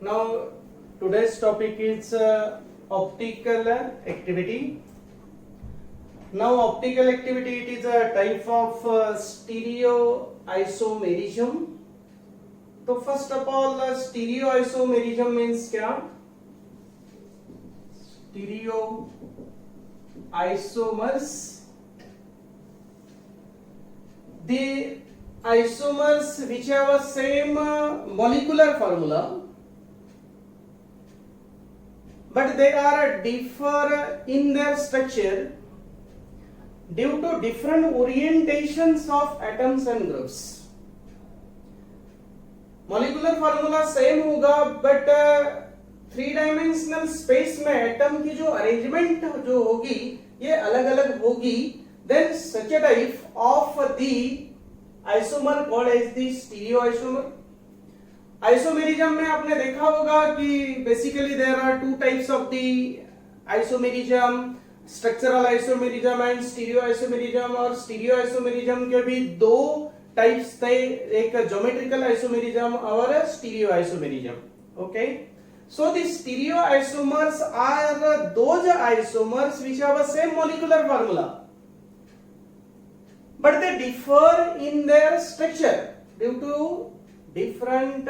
Now today's topic is optical activity. Now optical activity, it is a type of stereoisomerism. तो first of all stereoisomerism means क्या? Stereoisomers, the isomers which have a same molecular formula but they are differ in their structure due to different orientations of atoms and groups. Molecular formula same होगा but three dimensional space में atom की जो arrangement जो होगी ये अलग अलग होगी. Then such a type of the isomer called as the stereoisomer. Isomerism में आपने देखा होगा कि basically there are two types of the isomerism, structural isomerism and stereoisomerism. और स्टीरियोआइसोमेरिज्म के भी दो टाइप्स थे, एक ज्योमेट्रिकल आइसोमेरिज्म और stereo isomerism. Okay, so the stereo isomers are those isomers which have a same molecular formula but they differ in their structure due to different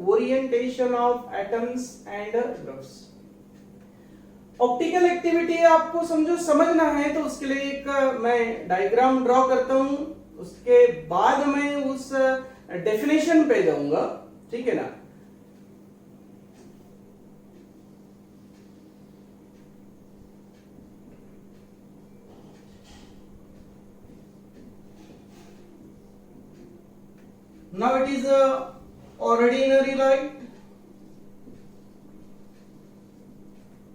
orientation of atoms and groups. Optical activity आपको समझना है तो उसके लिए एक मैं diagram draw करता हूं, उसके बाद मैं उस डेफिनेशन पे जाऊंगा. ठीक है ना. Now it is ordinary light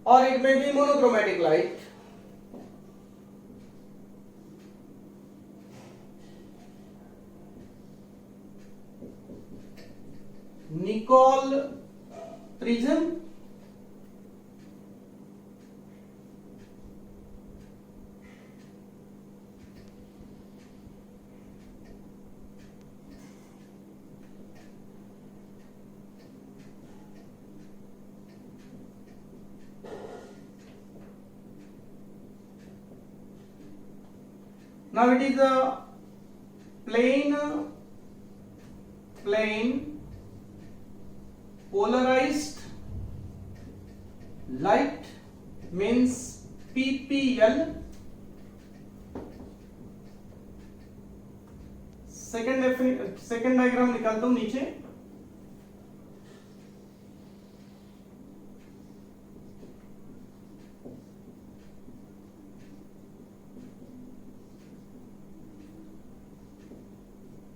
और it may be monochromatic light. Nicol prism, now it is a plane polarized light means PPL. Second diagram निकालता हूं नीचे.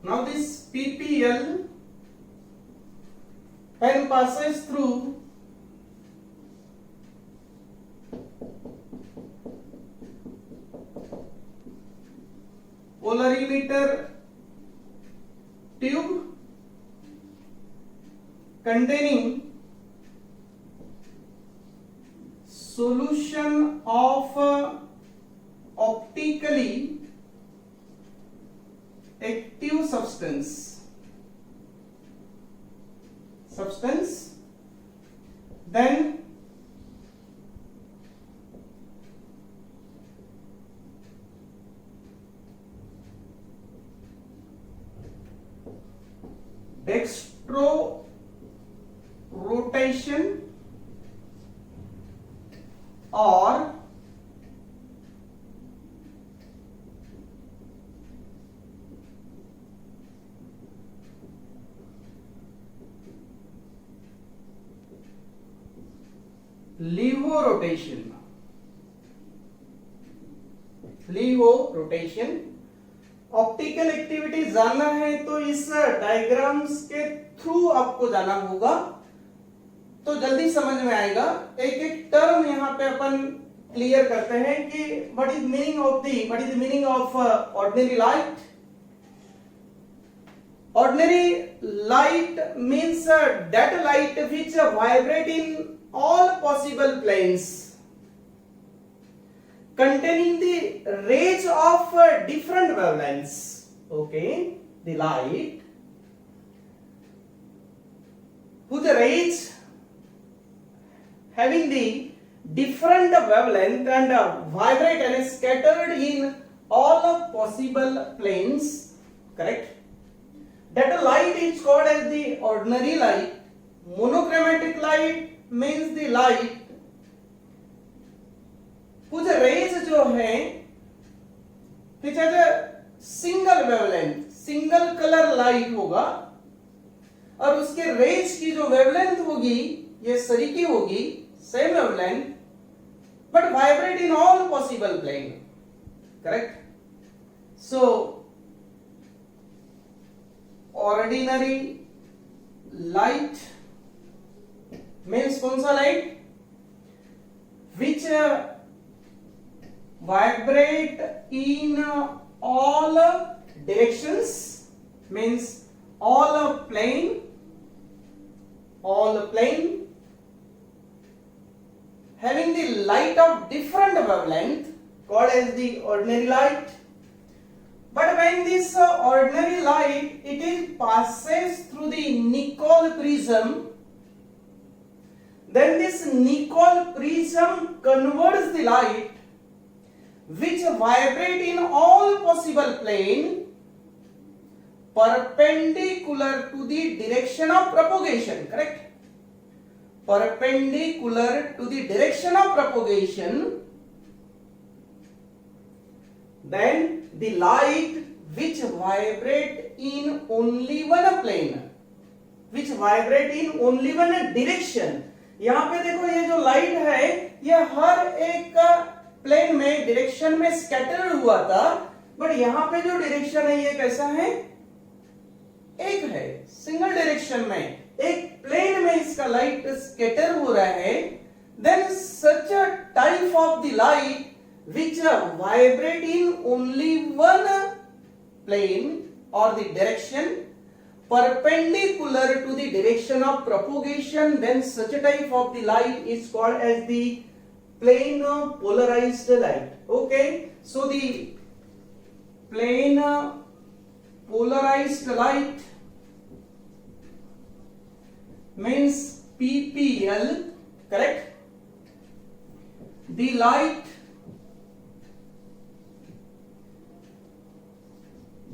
Now this PPL and passes through polarimeter tube containing solution of optically active substance. Then dextro rotation or लीवो rotation. Optical activity जानना है तो इस diagrams के through आपको जाना होगा तो जल्दी समझ में आएगा. एक एक टर्म यहां पे अपन क्लियर करते हैं कि what is meaning of ordinary light. Ordinary light means that light which vibrate in all possible planes containing the rays of different wavelengths. Okay, the light whose rays having the different wavelength and vibrate and scattered in all possible planes, correct? That light is called as the ordinary light. Monochromatic light means the light कुछ raise जो है which has a single wavelength, single color light होगा और उसके raise की जो wavelength होगी ये सरीकी होगी, same wavelength, but vibrate in all possible plane, correct? So ordinary light means कौन सा light which vibrate in all directions, means all plane, having the light of different wavelength called as the ordinary light. But when this ordinary light it is passes through the Nicol prism, then this Nicol prism converts the light which vibrate in all possible plane perpendicular to the direction of propagation, correct? Perpendicular to the direction of propagation, then the light which vibrate in only one plane, which vibrate in only one direction. यहाँ पे देखो ये जो light है ये हर एक plane में direction में स्कैटर्ड हुआ था, बट यहाँ पे जो डायरेक्शन है ये कैसा है, एक है, सिंगल डायरेक्शन में एक प्लेन में इसका लाइट स्कैटर हो रहा है. Then such a type of the light which vibrate in only one plane or the direction perpendicular to the direction of propagation, then such a type of the light is called as the plane polarized light. Okay, so the plane polarized light means PPL, correct? The light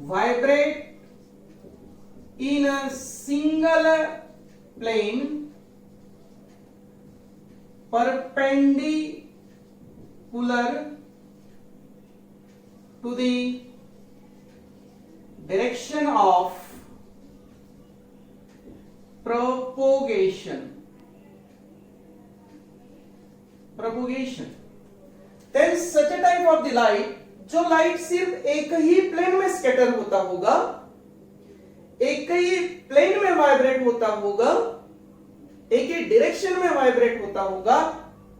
vibrate in a single plane perpendicular to the direction of propagation. Then such a type of the light, जो light सिर्फ एक ही plane में scatter होता होगा, एक ही plane में vibrate होता होगा, एक ही डायरेक्शन में वाइब्रेट होता होगा,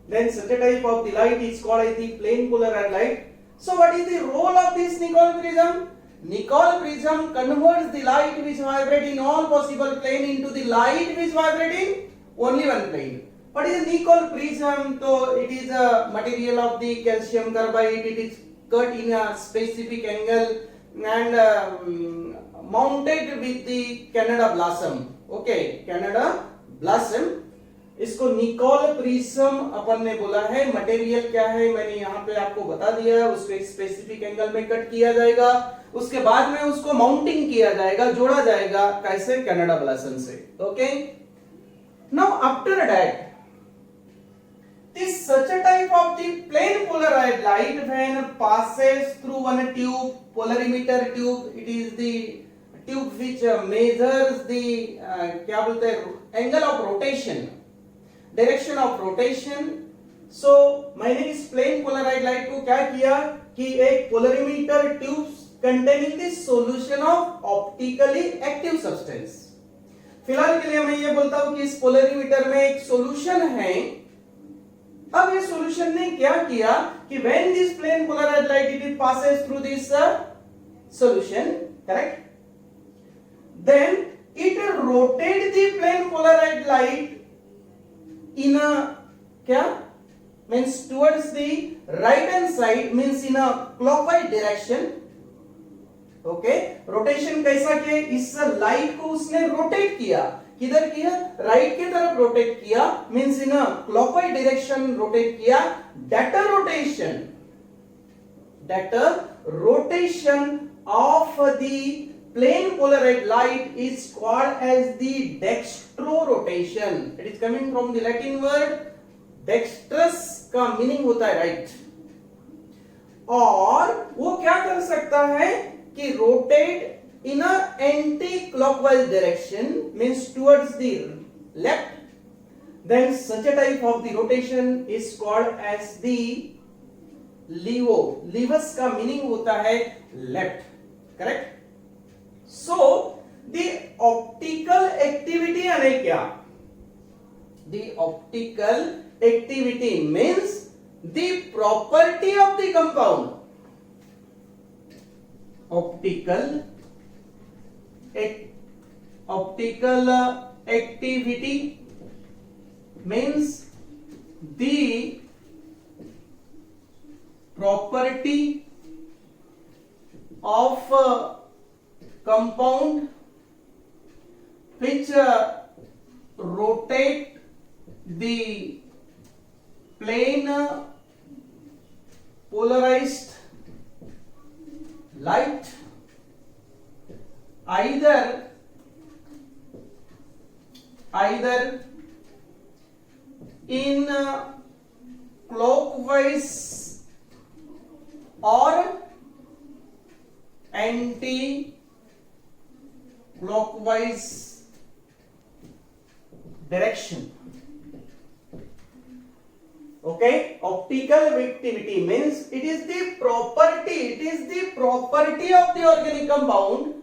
then such a type of the light is called as the plane polarized light. So what is the role of this Nicol prism? Nicol prism converts the light which vibrate in all possible plane into the light which vibrate in only one plane. What is Nicol prism? So it is a material of the calcium carbide. It is cut in a specific angle and mounted with the Canada blossom. Okay, Canada blossom. इसको Nicol prism अपन ने बोला है. Material क्या है मैंने यहाँ पे आपको बता दिया है. उसको एक स्पेसिफिक एंगल में कट किया जाएगा, उसके बाद में उसको माउंटिंग किया जाएगा, जोड़ा जाएगा. कैसे? कनाडा ब्लॉसम से. Okay, now after that this such a type of the plane polarized light when passes through one tube, polarimeter tube. It is the tube which measures the क्या बोलते हैं, angle of rotation, direction of rotation. So मैंने इस plane polarized light को क्या किया कि एक polarimeter tube containing the solution of optically active substance. फिलहाल के लिए मैं ये बोलता हूँ कि इस polarimeter में एक solution है. अब ये सॉल्यूशन ने क्या किया कि when this plane polarized light it passes through this solution, correct? Then it rotate the plane polarized light in a क्या means towards the right hand side, means in a clockwise direction. Okay, rotation कैसा किया, इस light को उसने rotate किया, किधर किया, right की तरफ रोटेट किया, means in clockwise direction rotate किया. That rotation of the plane polarized light is called as the dextrorotation. It is coming from the Latin word dextrus का मीनिंग होता है राइट. और वो क्या कर सकता है कि rotate in a anti clockwise direction, means towards the left. then such a type of the rotation is called as the levo. levus का मीनिंग होता है left, correct. So the optical activity यानी क्या, the optical activity means the property of the compound. Optical activity means the property of compound which rotate the plane polarized light either in clockwise or anti clockwise direction. Okay, optical activity means it is the property of the organic compound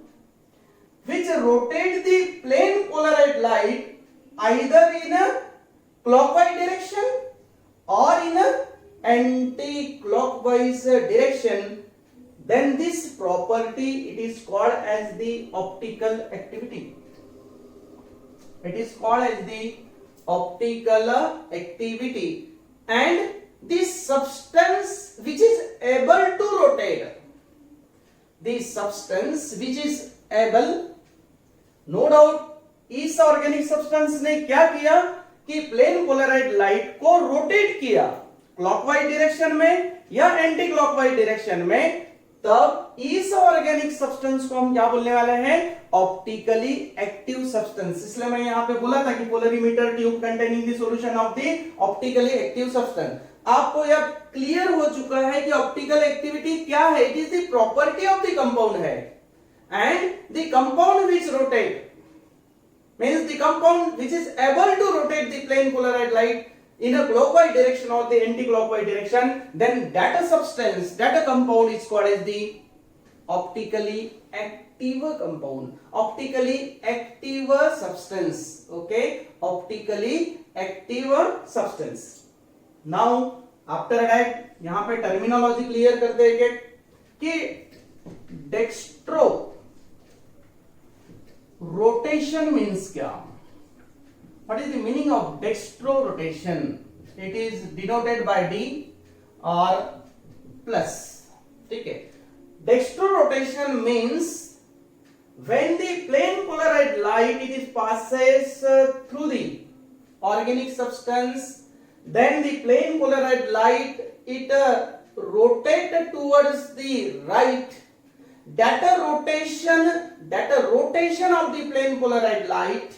which rotate the plane polarized light either in a clockwise direction or in a anti-clockwise direction. Then this property it is called as the optical activity. It is called as the optical activity. And this substance which is able to rotate, the substance which is able, no doubt इस organic substance ने क्या किया कि plane polarised light को rotate किया clockwise direction में या anti clockwise direction में. तब इस ऑर्गेनिक सब्सटेंस को हम क्या बोलने वाले हैं, ऑप्टिकली एक्टिव सब्सटेंस. इसलिए मैं यहां पे बोला था कि polarimeter tube containing the solution of the optically active substance. आपको यह क्लियर हो चुका है कि ऑप्टिकल एक्टिविटी क्या है. It is the property of the compound है, and the compound which rotate means the compound which is able to rotate the plane polarized light in a clockwise direction or the anti-clockwise direction, then that substance, that compound is called as the optically active compound, optically active substance. Okay, optically active substance. Now after that यहां पे terminology clear करते हैं कि dextro rotation means क्या, what is the meaning of dextrorotation? It is denoted by D or plus. ठीक है, dextrorotation means when the plane polarized light it is passes through the organic substance, then the plane polarized light it rotate towards the right. That rotation of the plane polarized light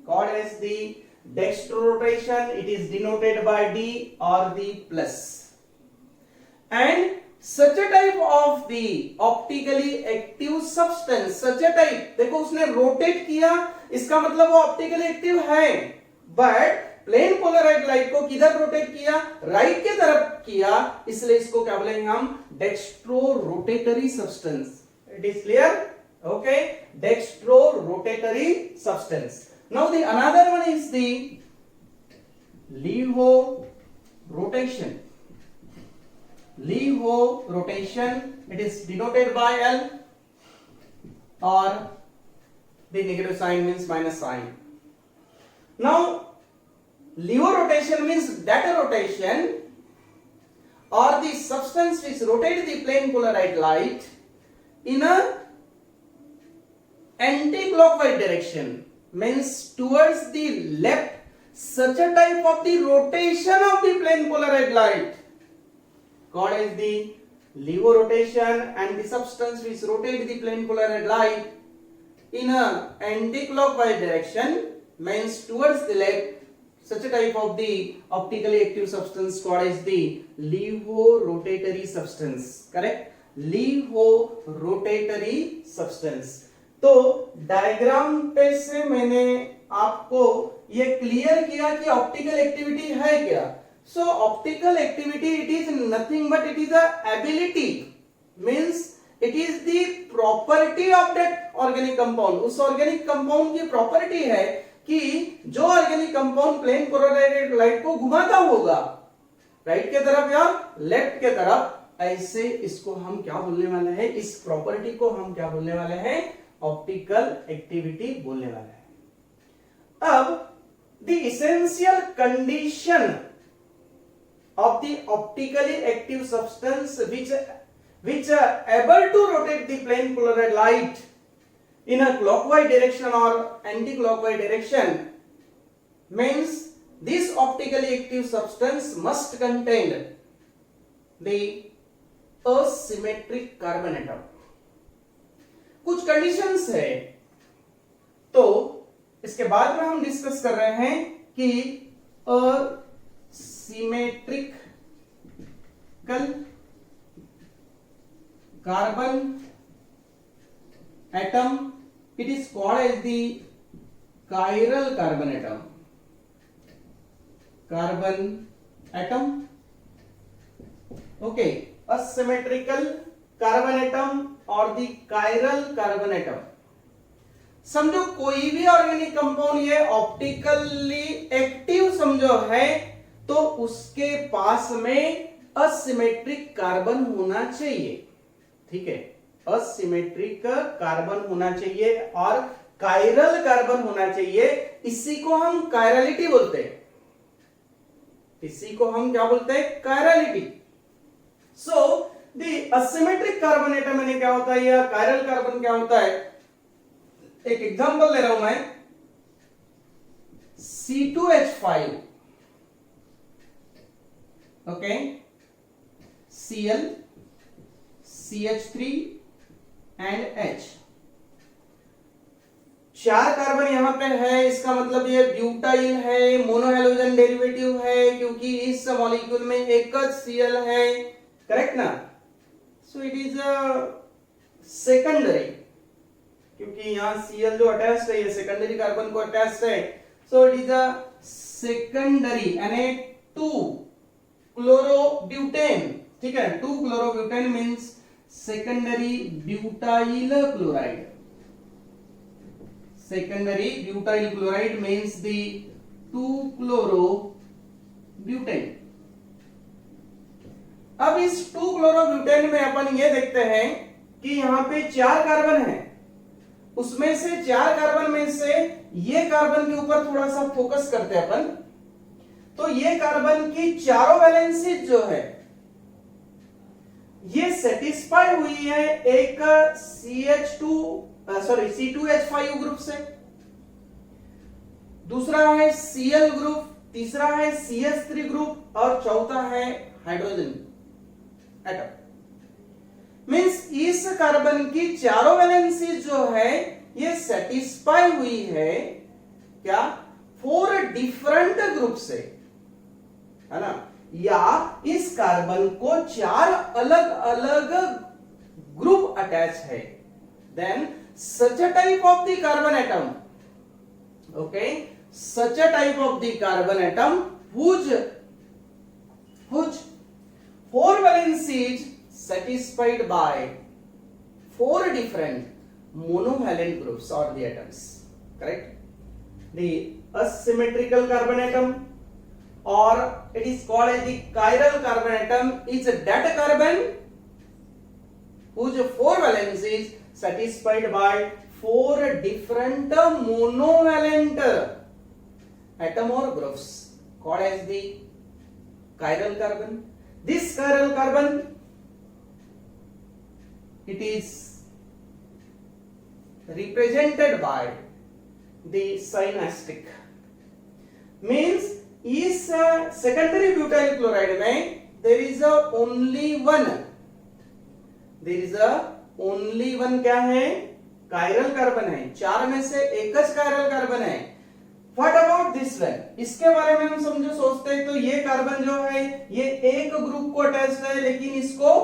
called as the dextrorotation. It is denoted by D or the plus. And such a type of the optically active substance, such a type, देखो उसने rotate किया, इसका मतलब वो optically active है, but plain polarised light को किधर rotate किया, राइट की तरफ किया, इसलिए इसको क्या बोलेंगे हम, dextrorotatory substance. It is clear? Okay, dextrorotatory substance. Now the another one is the levo-rotation. Levo-rotation, it is denoted by L or the negative sign means minus sign. Now levo-rotation means that rotation or the substance which rotates the plane polarized light in a anti-clockwise direction means towards the left, such a type of the rotation of the plane polarized light called as the levorotation, and the substance which rotates the plane polarized light in a anti-clockwise direction means towards the left, such a type of the optically active substance called as the levorotatory substance. Correct? levorotatory substance. तो diagram पे से मैंने आपको ये clear किया कि optical activity है क्या. So optical activity it is nothing but it is a ability, means it is the property of that organic compound. उस ऑर्गेनिक कंपाउंड की प्रॉपर्टी है कि जो organic compound plane polarised light को घुमाता होगा राइट के तरफ या लेफ्ट के तरफ, ऐसे इसको हम क्या बोलने वाले हैं, इस प्रॉपर्टी को हम क्या बोलने वाले हैं, ऑप्टिकल एक्टिविटी बोलने वाले हैं. अब the essential condition of the optically active substance which are able to rotate the plane polarized light in a clockwise direction or anti-clockwise direction means this optically active substance must contain the asymmetric carbon atom. कुछ conditions है, तो इसके बाद में हम discuss कर रहे हैं कि symmetrical carbon atom, it is called as the chiral carbon atom. Okay, asymmetrical carbon atom और the chiral carbon atom. समझो कोई भी ऑर्गेनिक कंपाउंड ये ऑप्टिकली एक्टिव समझो है तो उसके पास में असिमेट्रिक कार्बन होना चाहिए. ठीक है, असिमेट्रिक कार्बन होना चाहिए और कायरल कार्बन होना चाहिए. इसी को हम कायरलिटी बोलते हैं. इसी को हम क्या बोलते हैं, chirality. So the asymmetric carbon atom में क्या होता है या कायरल कार्बन क्या होता है, एक एग्जांपल ले रहा हूं मैं. C2H5, okay, Cl, CH3 and H. 4 carbon यहां पे है, इसका मतलब ये ब्यूटाइल है, मोनोहेलोजन डेरिवेटिव है क्योंकि इस मॉलिक्यूल में एक Cl है. करेक्ट ना? So it is a secondary, क्योंकि यहां Cl जो अटैच्ड है ये सेकेंडरी कार्बन को अटैच्ड है. So it is a secondary Na2 chlorobutane. ठीक है, 2 chlorobutane means secondary butyl chloride. Secondary butyl chloride means the 2 chlorobutane. अब इस 2 क्लोरोब्यूटेन में अपन ये देखते हैं कि यहां पे 4 कार्बन है. उसमें से 4 कार्बन में से ये कार्बन के ऊपर थोड़ा सा फोकस करते हैं अपन. तो ये कार्बन की चारों वैलेंसी जो है ये सेटिस्फाई हुई है एक C2H5 ग्रुप से, दूसरा है Cl ग्रुप, तीसरा है CH3 ग्रुप और चौथा है हाइड्रोजन एटम. मींस इस कार्बन की चारों वैलेंसी जो है ये सेटिस्फाई हुई है क्या, 4 डिफरेंट ग्रुप से, है ना, या इस कार्बन को 4 अलग अलग ग्रुप अटैच है. Then such a type of the carbon atom, okay, such a type of the carbon atom whose 4 valencies satisfied by 4 different monovalent groups or the atoms. Correct? The asymmetrical carbon atom, or it is called as the chiral carbon atom, is that carbon whose 4 valencies satisfied by 4 different monovalent atom or groups called as the chiral carbon. This chiral carbon, it is represented by the sign asterisk. Means इस secondary butyl chloride में there is a only one क्या है? Chiral carbon है, चार में से एक chiral carbon है. What about this one? इसके बारे में हम समझो सोचते हैं तो ये कार्बन जो है ये एक ग्रुप को अटैच्ड है, लेकिन इसको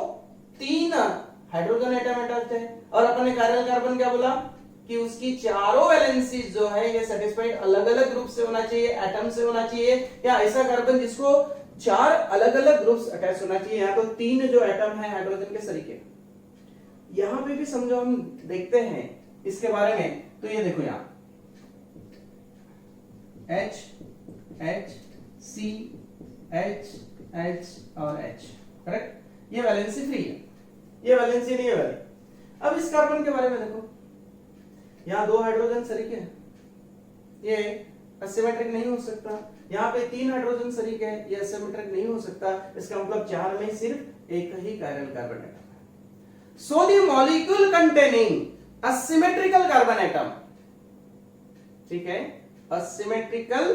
तीन हाइड्रोजन एटम अटैच्ड है. और अपन ने कायरल कार्बन क्या बोला कि उसकी चारों वैलेंसीज जो है ये सेटिस्फाइड अलग अलग ग्रुप से होना चाहिए, एटम से होना चाहिए, या ऐसा कार्बन जिसको चार अलग अलग ग्रुप्स अटैच होना चाहिए. यहाँ तो तीन जो एटम है हाइड्रोजन के सरीके. यहां पे भी समझो हम देखते हैं इसके बारे में तो ये देखो यहां H H C H H और H, करेक्ट. ये वैलेंसी फ्री है, ये वैलेंसी नहीं है वाली. अब इस कार्बन के बारे में देखो, यहां दो हाइड्रोजन सरीके हैं, ये असिमेट्रिक नहीं हो सकता. यहाँ पे तीन हाइड्रोजन सरीके हैं, ये असिमेट्रिक नहीं हो सकता. इसका मतलब चार में सिर्फ एक ही कायरल कार्बन एटम है. So the molecule containing asymmetrical carbon atom, ठीक है, asymmetrical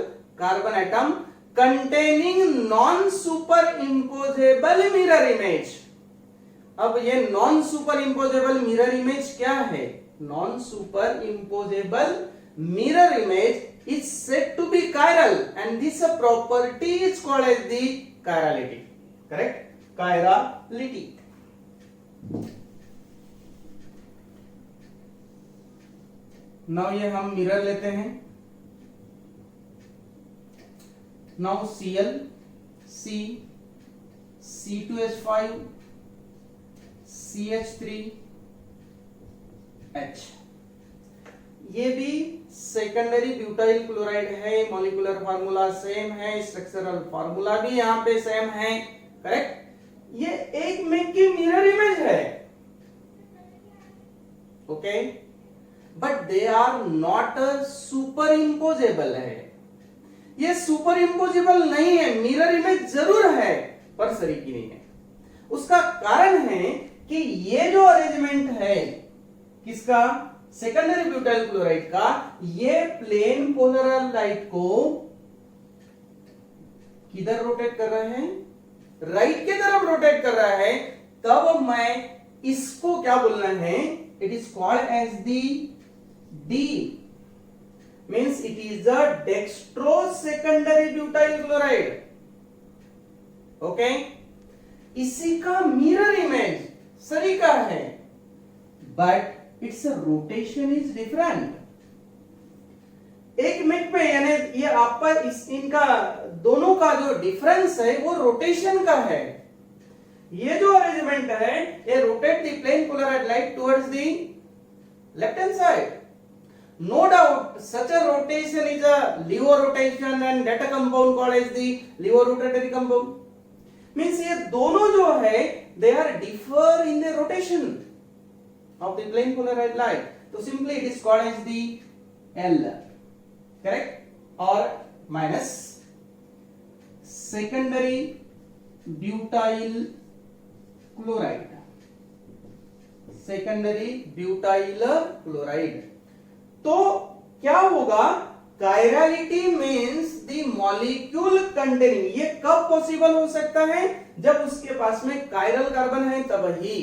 carbon atom containing non-superimposable mirror image. अब ये non-superimposable mirror image क्या है? Non-superimposable mirror image is said to be chiral and this property is called as the chirality. Correct? Chirality. Now ये हम mirror लेते हैं. Now Cl C C2H5 CH3 H, ये भी सेकेंडरी ब्यूटाइल क्लोराइड है. Molecular formula same है, structural formula भी यहां पे सेम है, करेक्ट. ये एक मेक की मिरर इमेज है, okay, but they are not superimposable है. ये सुपर इम्पोजेबल नहीं है, मिरर इमेज जरूर है पर सरीकी नहीं है. उसका कारण है कि ये जो अरेंजमेंट है किसका? सेकेंडरी ब्यूटाइल क्लोराइड का. ये प्लेन पोलर लाइट को किधर रोटेट कर रहे हैं? राइट की तरफ रोटेट कर रहा है. तब मैं इसको क्या बोलना है? It is called as the D, means it is a dextrose secondary butyl chloride. Okay, इसी का मिरर इमेज सरीका है, but it's rotation is different. एक मिनट में यानी ये आपका इनका दोनों का जो डिफरेंस है वो रोटेशन का है. ये जो अरेंजमेंट है ये rotate the plane polarised light towards the left hand side. No doubt, such a rotation is a Liouville rotation and that a compound called as the Liouville rotatory compound. Means ये दोनों जो है they are differ in the rotation of the plane polarized light. So simply it is called as the L, correct, or minus secondary butyl chloride. Secondary butyl chloride. तो क्या होगा? Chirality means the molecule containing. ये कब possible हो सकता है? जब उसके पास में कायरल कार्बन है तब ही.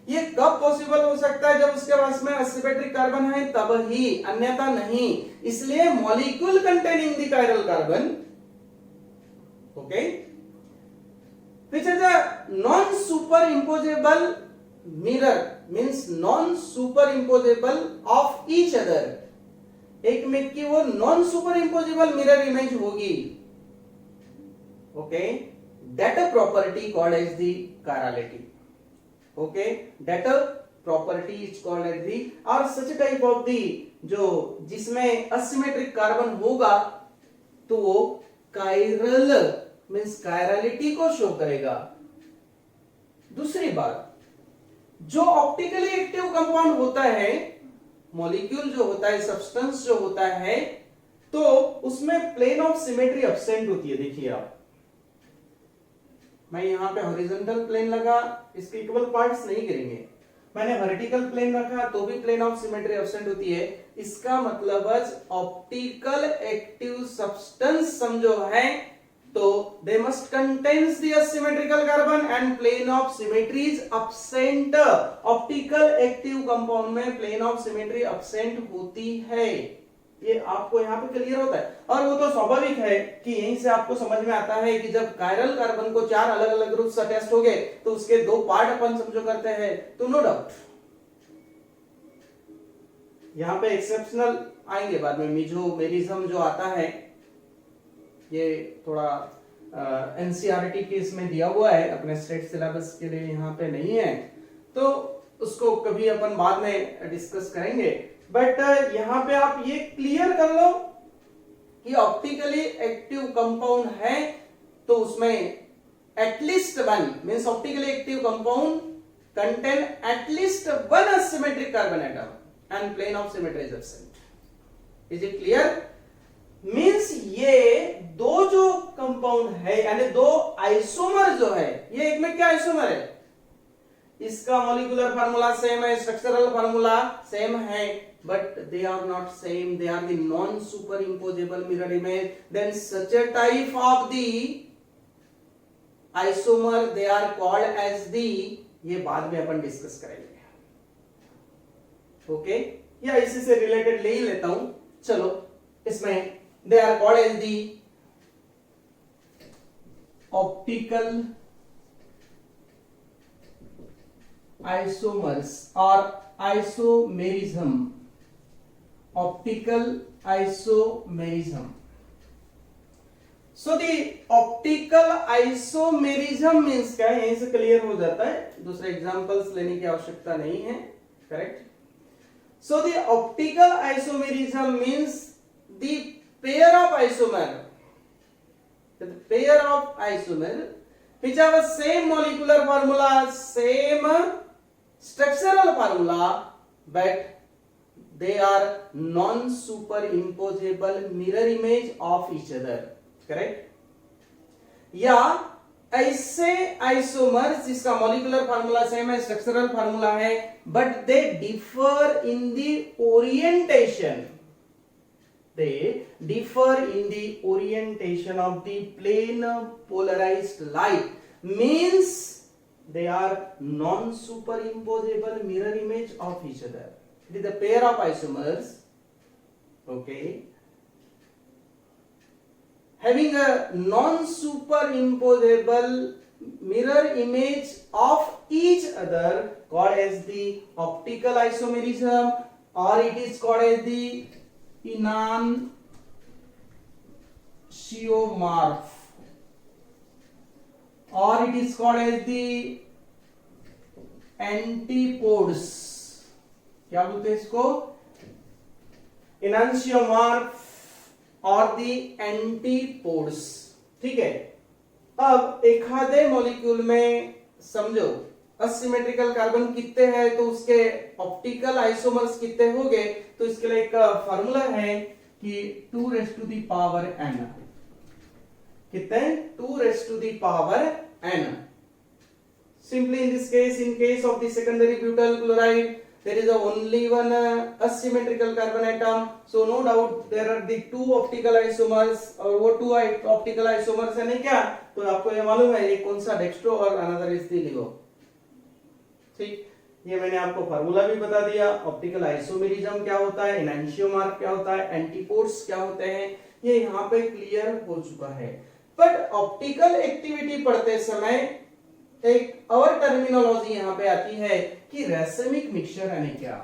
ये कब पॉसिबल हो सकता है? जब उसके पास में एसिमेट्रिक कार्बन है तब ही, अन्यथा नहीं. इसलिए molecule containing the chiral carbon, okay, which is a non super imposable mirror, means non superimposable of each other. एक में की वो non superimposable mirror image होगी, okay, that a property called as the chirality. Okay, that a property is called as the, और such type of the जो जिसमें asymmetric carbon होगा तो वो chiral means chirality को शो करेगा. दूसरी बात, जो ऑप्टिकली एक्टिव कंपाउंड होता है, मॉलिक्यूल जो होता है, सब्सटेंस जो होता है, तो उसमें प्लेन ऑफ सिमेट्री एब्सेंट होती है. देखिए आप, मैं यहां पे हॉरिजॉन्टल प्लेन लगा, इसके इक्वल पार्ट्स नहीं गिरेंगे. मैंने वर्टिकल प्लेन रखा तो भी प्लेन ऑफ सिमेट्री एब्सेंट होती है। इसका मतलब ऑप्टिकल एक्टिव सब्सटेंस समझो है तो they must contains the asymmetrical carbon and plane of symmetry is absent. Optical active compound में प्लेन ऑफ सिमेट्री एब्सेंट होती है, ये आपको यहाँ पे क्लियर होता है। और वो तो स्वाभाविक है कि यहीं से आपको समझ में आता है कि जब कायरल कार्बन को 4 अलग अलग ग्रुप से अटैच हो गए तो उसके 2 पार्ट अपन समझो करते हैं, तो नो डाउट यहाँ पे एक्सेप्शनल आएंगे बाद में। मिजो मेरिज्म जो आता है ये थोड़ा एनसीईआरटी के इसमें दिया हुआ है, अपने स्टेट सिलेबस के लिए यहाँ पे नहीं है, तो उसको कभी अपन बाद में डिस्कस करेंगे। बट यहाँ पे आप ये क्लियर कर लो कि ऑप्टिकली एक्टिव कंपाउंड है तो उसमें at least one means optically active compound contain at least one asymmetric carbon atom and plane of symmetry is absent. Is it clear? Means ये 2 जो कंपाउंड है यानी 2 आइसोमर जो है, ये एक में क्या आइसोमर है, इसका मॉलिक्यूलर फार्मूला सेम है, स्ट्रक्चरल फार्मूला सेम है, but they are not same, they are the non superimposable mirror image. Then such a type of the isomer they are called as the, ये बाद में अपन discuss करेंगे, okay या इसी से related ले ही लेता हूं। चलो इसमें they are called as the optical isomers or isomerism, optical isomerism. So the optical isomerism means क्या है, यहीं से क्लियर हो जाता है, दूसरे एग्जांपल्स लेने की आवश्यकता नहीं है, correct. So the optical isomerism means the pair of isomer, the pair of isomer which have the same molecular formula, same structural formula, but they are non superimposable mirror image of each other, correct। या ऐसे isomers जिसका molecular formula same है, structural formula है, but they differ in the orientation, they differ in the orientation of the plane polarized light, means they are non superimposable mirror image of each other. It is a pair of isomers, okay, having a non superimposable mirror image of each other called as the optical isomerism, or it is called as the enantiomorph, or it is called as the antipodes, क्या बोलते हैं इसको, enantiomorph और the antipodes, ठीक है। अब एखादे molecule में समझो असिमेट्रिकल कार्बन कितने हैं तो उसके ऑप्टिकल आइसोमर्स कितने हो गए, तो इसके लिए एक फार्मूला है कि 2 raised to the power n, कितने 2 raised to the power n। Simply in this case, in case of the secondary butyl chloride, there is only one asymmetrical carbon atom, so no doubt there are the 2 optical isomers, और वो 2 optical isomers है नहीं क्या, तो आपको ये मालूम है एक कौन सा डेक्स्ट्रो और अनदर इज द लिवो, ठीक। ये मैंने आपको फार्मूला भी बता दिया, ऑप्टिकल आइसोमेरिज्म क्या होता है, एनांटियोमॉर्फ क्या होता है, एंटीपोड्स क्या होते हैं, ये यहाँ पे क्लियर हो चुका है। बट ऑप्टिकल एक्टिविटी पढ़ते समय एक और टर्मिनोलॉजी यहाँ पे आती है कि रैसेमिक मिक्सचर यानी क्या,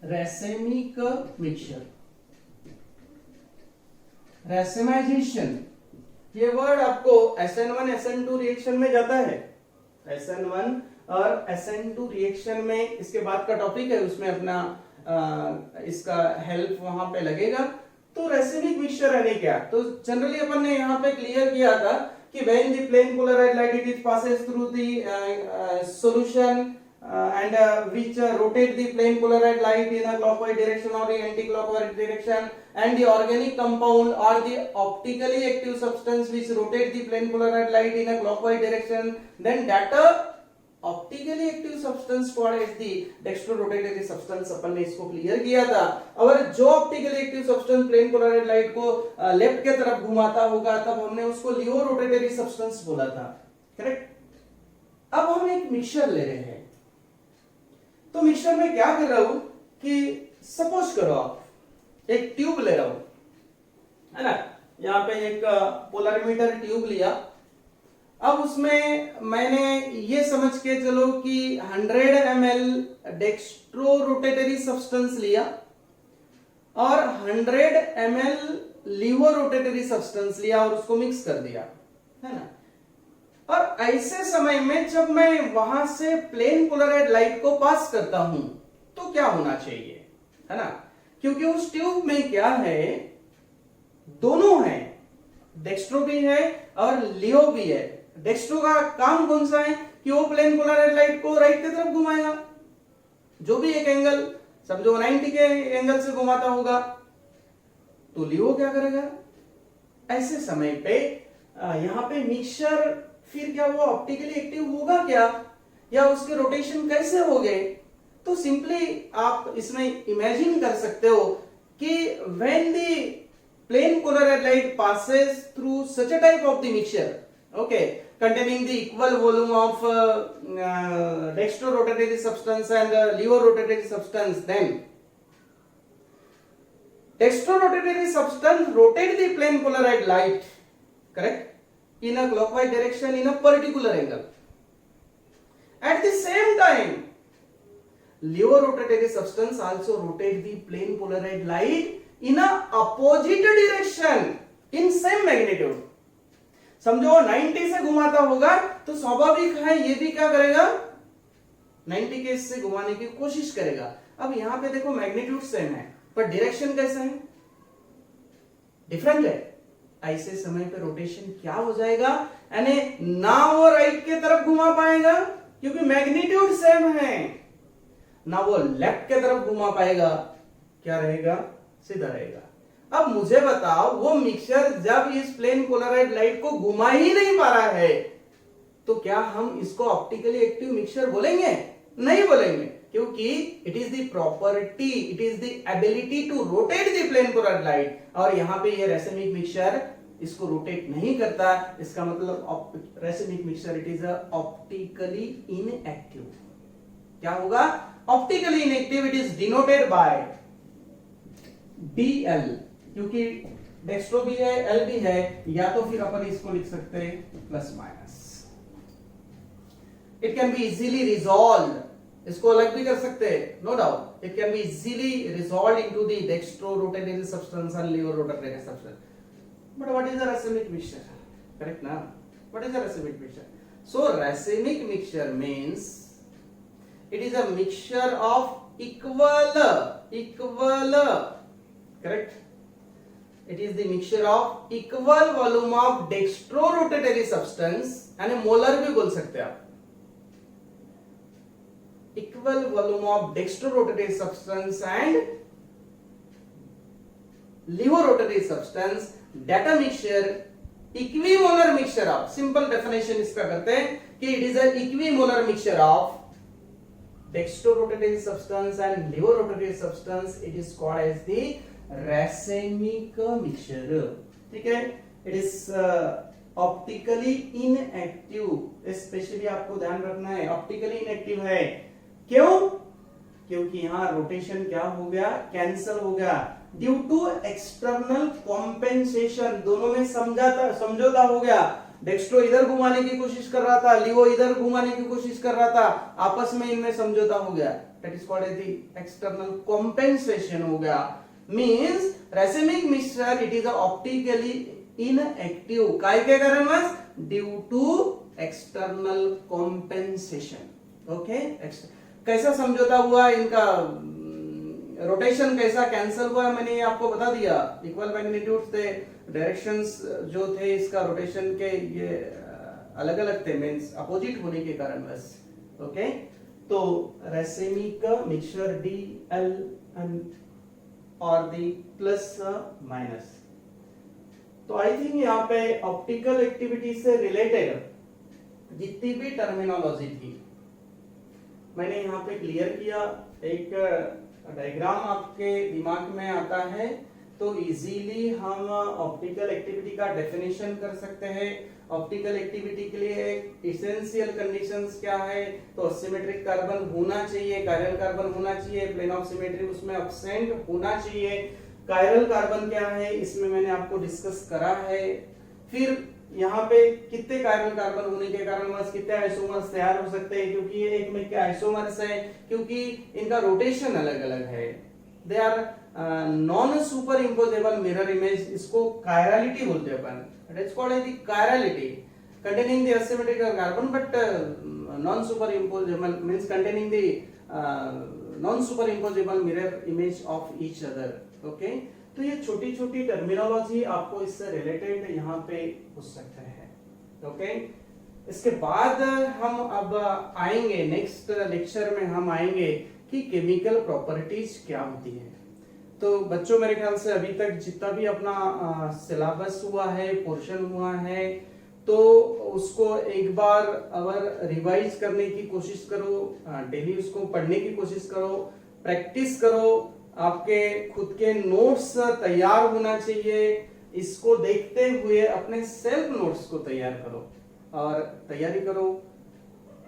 रैसेमिक मिक्सचर, रैसेमाइजेशन, ये वर्ड आपको SN1 SN2 रिएक्शन में जाता है, SN1 और SN2 रिएक्शन में इसके बाद का टॉपिक है, उसमें अपना इसका हेल्प वहां पे लगेगा। तो रैसेमिक मिक्सचर यानी क्या, तो जनरली अपन ने यहाँ पे क्लियर किया था कि when the plane polarized light it passes through the solution and which rotate the plane polarized light in a clockwise direction or the anti-clockwise direction, and the organic compound or the optically active substance which rotate the plane polarized light in a clockwise direction, then that optically active substance called as the dextrorotatory substance, अपन ने इसको clear किया था। और जो optically active substance plane polarised light को left के तरफ घुमाता होगा तब हमने उसको लियो रोटेटरी सब्सटेंस बोला था, करेक्ट। अब हम एक मिक्सचर ले रहे हैं, तो मिक्सचर में क्या कर रहा हूं कि सपोज करो आप एक ट्यूब ले रहा हूं, है ना, यहां पे एक पोलरिमीटर ट्यूब लिया। अब उसमें मैंने ये समझ के चलो कि 100 ml डेक्स्ट्रो रोटेटरी सब्सटेंस लिया और 100 ml लीवो रोटेटरी सब्सटेंस लिया और उसको मिक्स कर दिया, है ना। और ऐसे समय में जब मैं वहां से प्लेन पोलराइज्ड लाइट को पास करता हूं तो क्या होना चाहिए, है ना, क्योंकि उस ट्यूब में क्या है, दोनों है, डेक्स्ट्रो भी है और लियो भी है। डेक्स्ट्रो का काम कौन सा है कि वो प्लेन पोलराइज्ड लाइट को राइट की तरफ घुमाएगा, जो भी एक एंगल समझो 90 के एंगल से घुमाता होगा, तो लियो क्या करेगा, ऐसे समय पे यहां पे मिक्सचर फिर क्या वो ऑप्टिकली एक्टिव होगा क्या, या उसके रोटेशन कैसे हो गए। तो सिंपली आप इसमें इमेजिन कर सकते हो कि when the plane polarized light passes through such a type of the mixture, okay, containing the equal volume of dextrorotatory substance and levorotatory substance, then dextrorotatory substance rotate the plane polarized light, correct, in a clockwise direction in a particular angle. At the same time, levorotatory substance also rotate the plane polarized light in a opposite direction in same magnitude. समझो 90 से घुमाता होगा तो स्वाभाविक है ये भी क्या करेगा, 90 के से घुमाने की कोशिश करेगा। अब यहां पे देखो मैग्नीट्यूड सेम है पर डायरेक्शन कैसा है, डिफरेंट है। ऐसे समय पे रोटेशन क्या हो जाएगा, यानी ना वो राइट के तरफ घुमा पाएगा क्योंकि मैग्नीट्यूड सेम है, ना वो लेफ्ट के तरफ घुमा पाएगा, क्या रहेगा, सीधा रहेगा। अब मुझे बताओ वो मिक्सचर जब इस प्लेन पोलराइज्ड लाइट को घुमा ही नहीं पा रहा है तो क्या हम इसको ऑप्टिकली एक्टिव मिक्सचर बोलेंगे, नहीं बोलेंगे, क्योंकि it is the property, it is the ability to rotate the plane polarised light, और यहां पे ये रेसिमिक मिक्सचर इसको रोटेट नहीं करता। इसका मतलब racemic mixture it is optically inactive. क्या होगा, optically inactive, it is denoted by DL, क्योंकि डेक्स्ट्रो भी है L भी है, या तो फिर अपन इसको लिख सकते हैं plus minus. It can be easily resolve, इसको अलग भी कर सकते हैं, no doubt, it can be easily resolve into the dextro rotatory substance and levo rotatory substance. But what is the racemic mixture, correct ना, what is the racemic mixture? So racemic mixture means it is a mixture of equal, correct, it is the mixture of equal volume of dextrorotatory substance, यानी molar भी बोल सकते हैं आप, equal volume of dextrorotatory substance and levorotatory substance, data mixture, equimolar mixture of, simple definition इसका करते हैं कि it is a equimolar mixture of dextrorotatory substance and levorotatory substance, it is called as the racemic mixture, ठीक है। it is optically inactive, specially आपको ध्यान रखना है ऑप्टिकली इनएक्टिव है, क्यों, क्योंकि यहां रोटेशन क्या हो गया, कैंसल हो गया, ड्यू टू एक्सटर्नल कॉम्पेंसेशन, दोनों में समझौता हो गया। डेक्स्ट्रो इधर घुमाने की कोशिश कर रहा था, लियो इधर घुमाने की कोशिश कर रहा था, आपस में इनमें समझौता हो गया, that is called as the external compensation हो गया। Means racemic mixture it is optically inactive, काय के कारण, due to external compensation, okay. कैसा समझौता हुआ इनका, रोटेशन कैसा कैंसल हुआ, मैंने आपको बता दिया, इक्वल मैग्नीट्यूड थे, डायरेक्शंस जो थे इसका रोटेशन के ये अलग अलग थे, मींस अपोजिट होने के कारण बस, ओके। तो रेसिमिक मिक्सचर DL और दी प्लस माइनस। तो आई थिंक यहाँ पे ऑप्टिकल एक्टिविटी से रिलेटेड जितनी भी टर्मिनोलॉजी थी मैंने यहाँ पे क्लियर किया, एक डायग्राम आपके दिमाग में आता है तो इजीली हम ऑप्टिकल एक्टिविटी का डेफिनेशन कर सकते हैं। ऑप्टिकल एक्टिविटी के लिए इसेंशियल कंडीशंस क्या है, तो असिमेट्रिक कार्बन होना चाहिए, कायरल कार्बन होना चाहिए, प्लेन ऑफ सिमेट्री उसमें एब्सेंट होना चाहिए। कायरल कार्बन क्या है इसमें मैंने आपको डिस्कस करा है। फिर यहाँ पे कितने कायरल कार्बन होने के कारण बस कितने आइसोमर्स तैयार हो सकते हैं, क्योंकि ये एक में क्या आइसोमर्स है, क्योंकि इनका रोटेशन अलग अलग है। They are non super imposable mirror image, इसको कायरलिटी बोलते हैं अपन, it is called the chirality containing the asymmetrical carbon but non superimposable means containing the non superimposable mirror image of each other. Okay, तो ये छोटी छोटी terminology आपको इससे रिलेटेड यहाँ पे पूछ सकते हैं। ओके, इसके बाद हम अब आएंगे नेक्स्ट लेक्चर में, हम आएंगे कि केमिकल प्रॉपर्टीज क्या होती है। तो बच्चों मेरे ख्याल से अभी तक जितना भी अपना सिलेबस हुआ है, पोर्शन हुआ है, तो उसको एक बार अगर रिवाइज करने की कोशिश करो, डेली उसको पढ़ने की कोशिश करो, प्रैक्टिस करो, आपके खुद के नोट्स तैयार होना चाहिए। इसको देखते हुए अपने सेल्फ नोट्स को तैयार करो और तैयारी करो।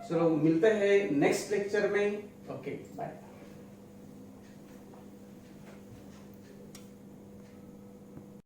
चलो मिलते हैं नेक्स्ट लेक्चर में। Okay, bye.